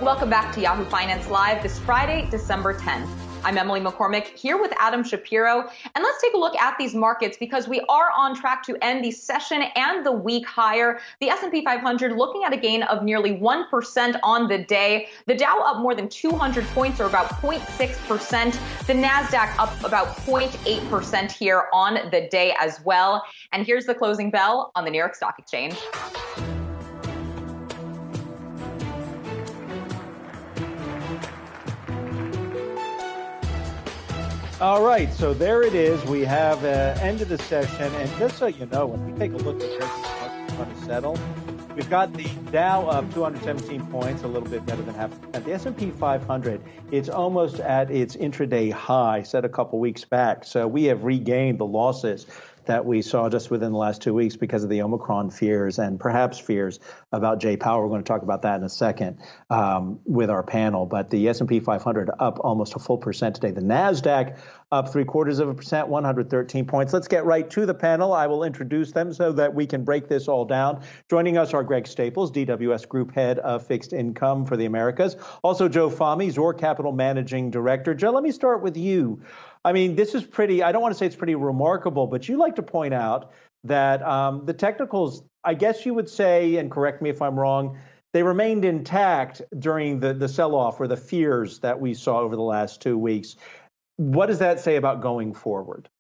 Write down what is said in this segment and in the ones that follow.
Welcome back to Yahoo Finance Live this Friday, December 10th. I'm Emily McCormick here with Adam Shapiro, and let's take a look at these markets because we are on track to end the session and the week higher. The S&P 500 looking at a gain of nearly 1% on the day. The Dow up more than 200 points, or about 0.6%. The Nasdaq up about 0.8% here on the day as well. And here's the closing bell on the New York Stock Exchange. All right, so there it is. We have end of the session, and just so you know, when we take a look at where this market's going to settle, we've got the Dow up 217 points, a little bit better than half. At the S&P 500, it's almost at its intraday high set a couple weeks back. So we have regained the losses that we saw just within the last 2 weeks because of the Omicron fears and perhaps fears about Jay Powell. We're going to talk about that in a second with our panel. But the S&P 500 up almost a full percent today. The Nasdaq up 0.75%, 113 points. Let's get right to the panel. I will introduce them so that we can break this all down. Joining us are Greg Staples, DWS Group Head of Fixed Income for the Americas. Also Joe Fahmy, Zor Capital Managing Director. Joe, let me start with you. I mean, this is pretty, I don't want to say it's pretty remarkable, but you like to point out that the technicals, I guess you would say, and correct me if I'm wrong, they remained intact during the sell-off or the fears that we saw over the last 2 weeks. What does that say about going forward?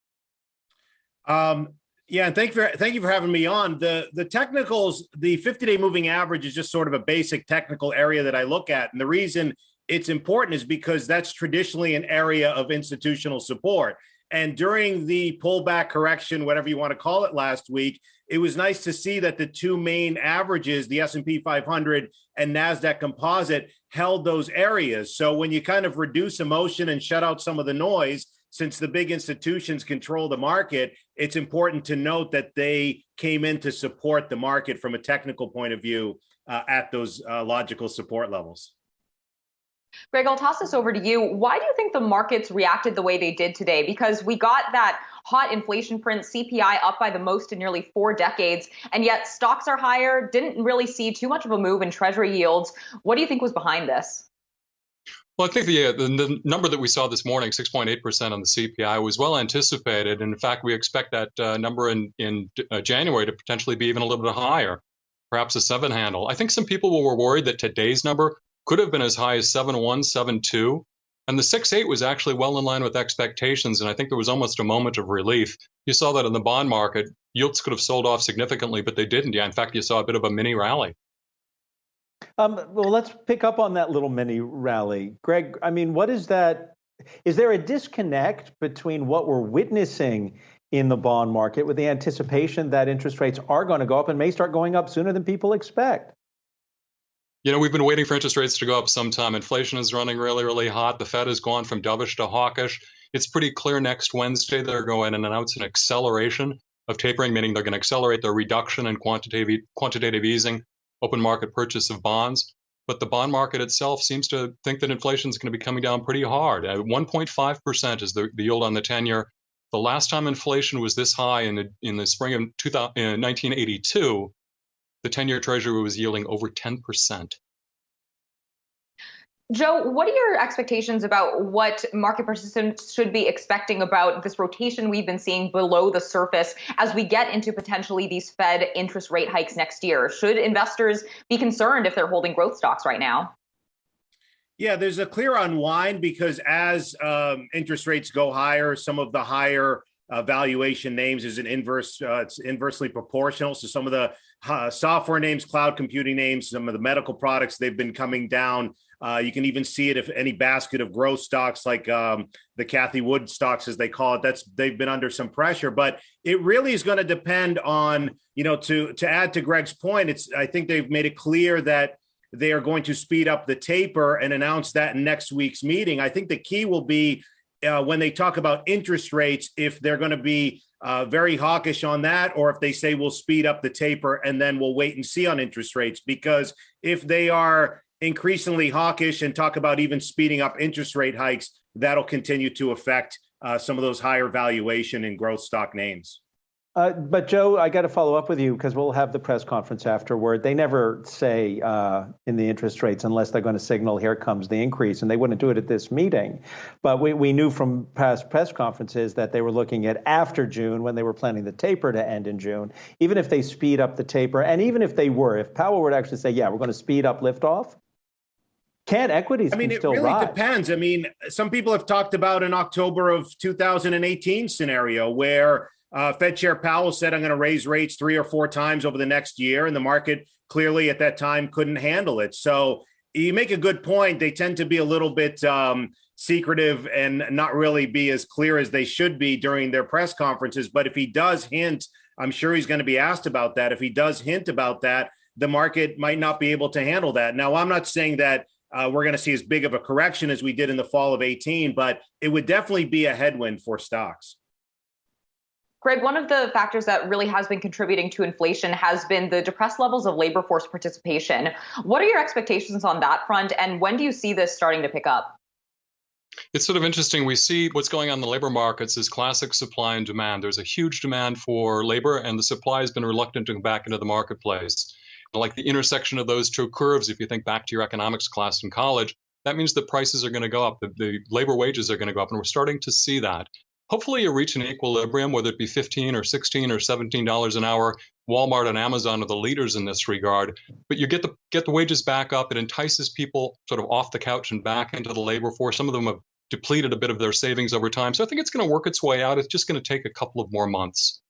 Yeah, and thank you for having me on. The technicals, the 50-day moving average is just sort of a basic technical area that I look at. And the reason it's important is because that's traditionally an area of institutional support. And during the pullback correction, whatever you want to call it, last week, it was nice to see that the two main averages, the S&P 500 and NASDAQ Composite, held those areas. So when you kind of reduce emotion and shut out some of the noise, since the big institutions control the market, it's important to note that they came in to support the market from a technical point of view at those logical support levels. Greg, I'll toss this over to you. Why do you think the markets reacted the way they did today? Because we got that hot inflation print, CPI up by the most in nearly 4 decades, and yet stocks are higher, didn't really see too much of a move in treasury yields. What do you think was behind this? Well, I think the number that we saw this morning, 6.8% on the CPI, was well anticipated. And in fact, we expect that number in January to potentially be even a little bit higher, perhaps a 7 handle. I think some people were worried that today's number could have been as high as 7.1, 7.2. And the 6.8 was actually well in line with expectations. And I think there was almost a moment of relief. You saw that in the bond market. Yields could have sold off significantly, but they didn't. Yeah, in fact, you saw a bit of a mini rally. Well, let's pick up on that little mini rally. Greg, I mean, what is that? Is there a disconnect between what we're witnessing in the bond market with the anticipation that interest rates are going to go up and may start going up sooner than people expect? You know, we've been waiting for interest rates to go up some time. Inflation is running really, really hot. The Fed has gone from dovish to hawkish. It's pretty clear next Wednesday they're going to announce an acceleration of tapering, meaning they're going to accelerate their reduction in quantitative easing, open market purchase of bonds. But the bond market itself seems to think that inflation is going to be coming down pretty hard. 1.5% is the yield on the 10-year. The last time inflation was this high in the spring of 1982, the 10-year Treasury was yielding over 10%. Joe, what are your expectations about what market participants should be expecting about this rotation we've been seeing below the surface as we get into potentially these Fed interest rate hikes next year? Should investors be concerned if they're holding growth stocks right now? Yeah, there's a clear unwind because as interest rates go higher, some of the higher valuation names is it's inversely proportional. So some of the software names, cloud computing names, some of the medical products, they've been coming down. You can even see it if any basket of growth stocks like the Cathie Wood stocks, as they call it, they've been under some pressure. But it really is going to depend on, to add to Greg's point, I think they've made it clear that they are going to speed up the taper and announce that in next week's meeting. I think the key will be when they talk about interest rates, if they're going to be very hawkish on that, or if they say we'll speed up the taper and then we'll wait and see on interest rates. Because if they are increasingly hawkish and talk about even speeding up interest rate hikes, that'll continue to affect some of those higher valuation and growth stock names. But Joe, I got to follow up with you because we'll have the press conference afterward. They never say in the interest rates unless they're going to signal here comes the increase, and they wouldn't do it at this meeting. But we knew from past press conferences that they were looking at after June when they were planning the taper to end in June. Even if they speed up the taper, and even if if Powell were to actually say, yeah, we're going to speed up liftoff, can't equities can still rise? It really depends. I mean, some people have talked about an October of 2018 scenario where Fed Chair Powell said, I'm going to raise rates 3 or 4 times over the next year. And the market clearly at that time couldn't handle it. So you make a good point. They tend to be a little bit secretive and not really be as clear as they should be during their press conferences. But if he does hint, I'm sure he's going to be asked about that. If he does hint about that, the market might not be able to handle that. Now, I'm not saying that we're going to see as big of a correction as we did in the fall of 18, but it would definitely be a headwind for stocks. Greg, one of the factors that really has been contributing to inflation has been the depressed levels of labor force participation. What are your expectations on that front, and when do you see this starting to pick up? It's sort of interesting. We see what's going on in the labor markets is classic supply and demand. There's a huge demand for labor, and the supply has been reluctant to come back into the marketplace. Like the intersection of those two curves, if you think back to your economics class in college, that means the prices are going to go up. The labor wages are going to go up, and we're starting to see that. Hopefully you reach an equilibrium, whether it be $15 or $16 or $17 an hour. Walmart and Amazon are the leaders in this regard. But you get the wages back up. It entices people sort of off the couch and back into the labor force. Some of them have depleted a bit of their savings over time. So I think it's going to work its way out. It's just going to take a couple of more months.